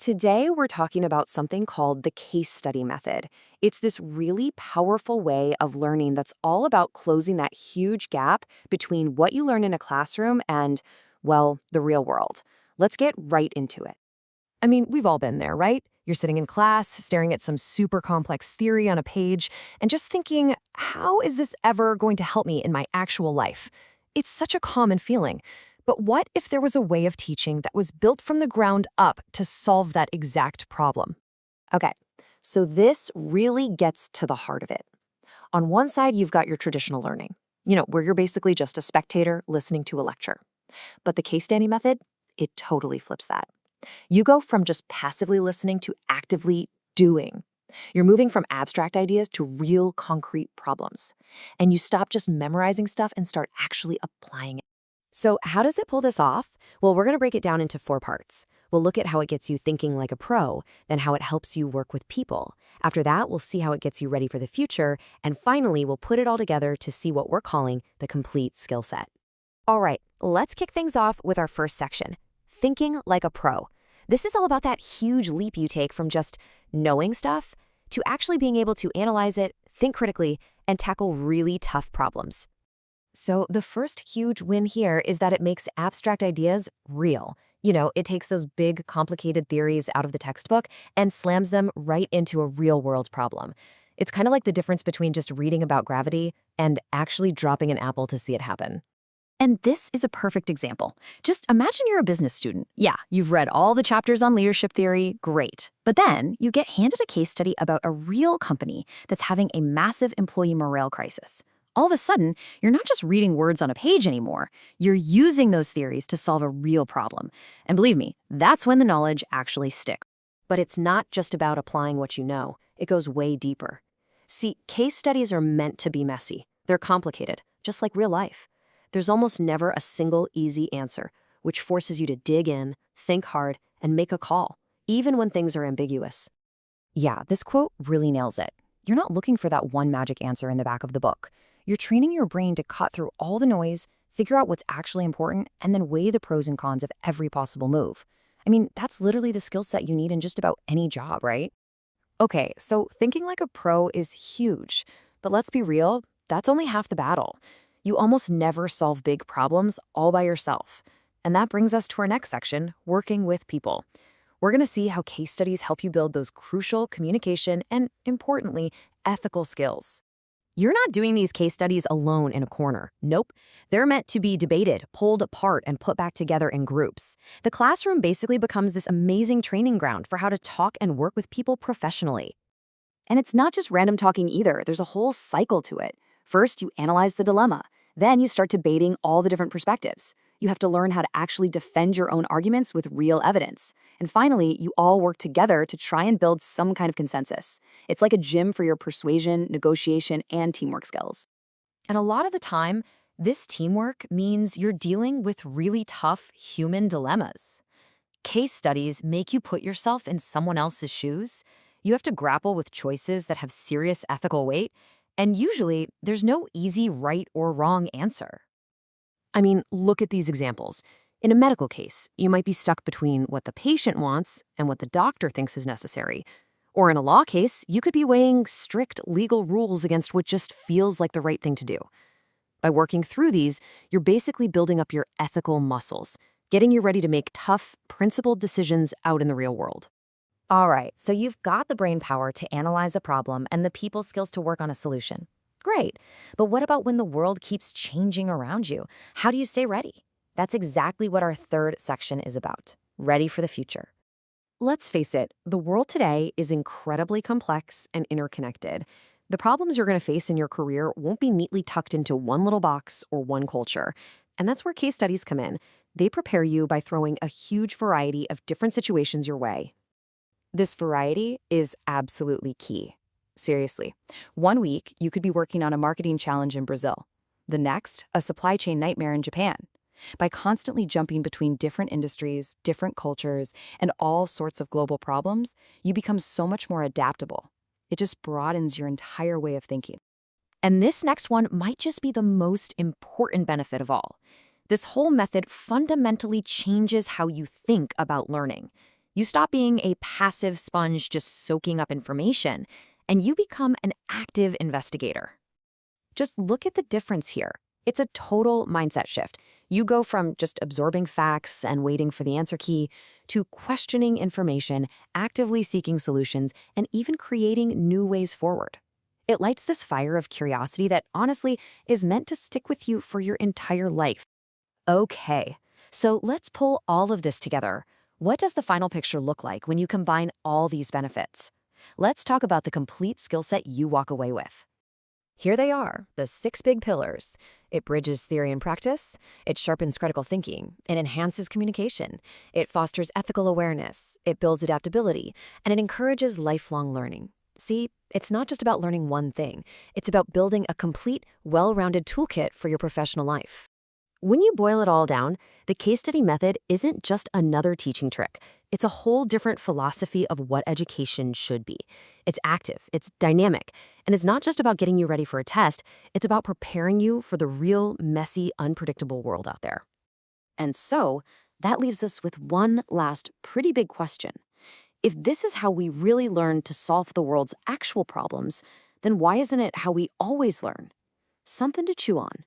Today, we're talking about something called the case study method. It's this really powerful way of learning that's all about closing that huge gap between what you learn in a classroom and, well, the real world. Let's get right into it. I mean, we've all been there, right? You're sitting in class, staring at some super complex theory on a page, and just thinking, how is this ever going to help me in my actual life? It's such a common feeling. But what if there was a way of teaching that was built from the ground up to solve that exact problem? Okay, so this really gets to the heart of it. On one side, you've got your traditional learning, where you're basically just a spectator listening to a lecture. But the case study method, it totally flips that. You go from just passively listening to actively doing. You're moving from abstract ideas to real concrete problems. And you stop just memorizing stuff and start actually applying it. So, how does it pull this off? Well, we're going to break it down into 4 parts. We'll look at how it gets you thinking like a pro, then how it helps you work with people. After that, we'll see how it gets you ready for the future, and finally, we'll put it all together to see what we're calling the complete skill set. All right, let's kick things off with our first section, thinking like a pro. This is all about that huge leap you take from just knowing stuff to actually being able to analyze it, think critically, and tackle really tough problems. So the first huge win here is that it makes abstract ideas real. It takes those big, complicated theories out of the textbook and slams them right into a real-world problem. It's kind of like the difference between just reading about gravity and actually dropping an apple to see it happen. And this is a perfect example. Just imagine you're a business student. Yeah, you've read all the chapters on leadership theory, great. But then you get handed a case study about a real company that's having a massive employee morale crisis. All of a sudden, you're not just reading words on a page anymore. You're using those theories to solve a real problem. And believe me, that's when the knowledge actually sticks. But it's not just about applying what you know. It goes way deeper. See, case studies are meant to be messy. They're complicated, just like real life. There's almost never a single easy answer, which forces you to dig in, think hard, and make a call, even when things are ambiguous. Yeah, this quote really nails it. You're not looking for that one magic answer in the back of the book. You're training your brain to cut through all the noise, figure out what's actually important, and then weigh the pros and cons of every possible move. I mean, that's literally the skill set you need in just about any job, right? Okay, so thinking like a pro is huge, but let's be real, that's only half the battle. You almost never solve big problems all by yourself. And that brings us to our next section, working with people. We're going to see how case studies help you build those crucial communication and, importantly, ethical skills. You're not doing these case studies alone in a corner. Nope. They're meant to be debated, pulled apart, and put back together in groups. The classroom basically becomes this amazing training ground for how to talk and work with people professionally. And it's not just random talking either. There's a whole cycle to it. First, you analyze the dilemma. Then you start debating all the different perspectives. You have to learn how to actually defend your own arguments with real evidence. And finally, you all work together to try and build some kind of consensus. It's like a gym for your persuasion, negotiation, and teamwork skills. And a lot of the time, this teamwork means you're dealing with really tough human dilemmas. Case studies make you put yourself in someone else's shoes. You have to grapple with choices that have serious ethical weight, and usually there's no easy right or wrong answer. I mean, look at these examples. In a medical case, you might be stuck between what the patient wants and what the doctor thinks is necessary. Or in a law case, you could be weighing strict legal rules against what just feels like the right thing to do. By working through these, you're basically building up your ethical muscles, getting you ready to make tough, principled decisions out in the real world. All right, so you've got the brain power to analyze a problem and the people skills to work on a solution. Great, but what about when the world keeps changing around you? How do you stay ready? That's exactly what our third section is about, ready for the future. Let's face it, the world today is incredibly complex and interconnected. The problems you're going to face in your career won't be neatly tucked into one little box or one culture. And that's where case studies come in. They prepare you by throwing a huge variety of different situations your way. This variety is absolutely key. Seriously, one week you could be working on a marketing challenge in Brazil. The next, a supply chain nightmare in Japan. By constantly jumping between different industries, different cultures, and all sorts of global problems, you become so much more adaptable. It just broadens your entire way of thinking. And this next one might just be the most important benefit of all. This whole method fundamentally changes how you think about learning. You stop being a passive sponge just soaking up information, and you become an active investigator. Just look at the difference here. It's a total mindset shift. You go from just absorbing facts and waiting for the answer key to questioning information, actively seeking solutions, and even creating new ways forward. It lights this fire of curiosity that honestly is meant to stick with you for your entire life. Okay, so let's pull all of this together. What does the final picture look like when you combine all these benefits? Let's talk about the complete skill set you walk away with. Here they are, the 6 big pillars. It bridges theory and practice, it sharpens critical thinking, it enhances communication, it fosters ethical awareness, it builds adaptability, and it encourages lifelong learning. See, it's not just about learning one thing, it's about building a complete, well-rounded toolkit for your professional life. When you boil it all down, the case study method isn't just another teaching trick. It's a whole different philosophy of what education should be. It's active, it's dynamic, and it's not just about getting you ready for a test, it's about preparing you for the real, messy, unpredictable world out there. And so, that leaves us with one last pretty big question. If this is how we really learn to solve the world's actual problems, then why isn't it how we always learn? Something to chew on.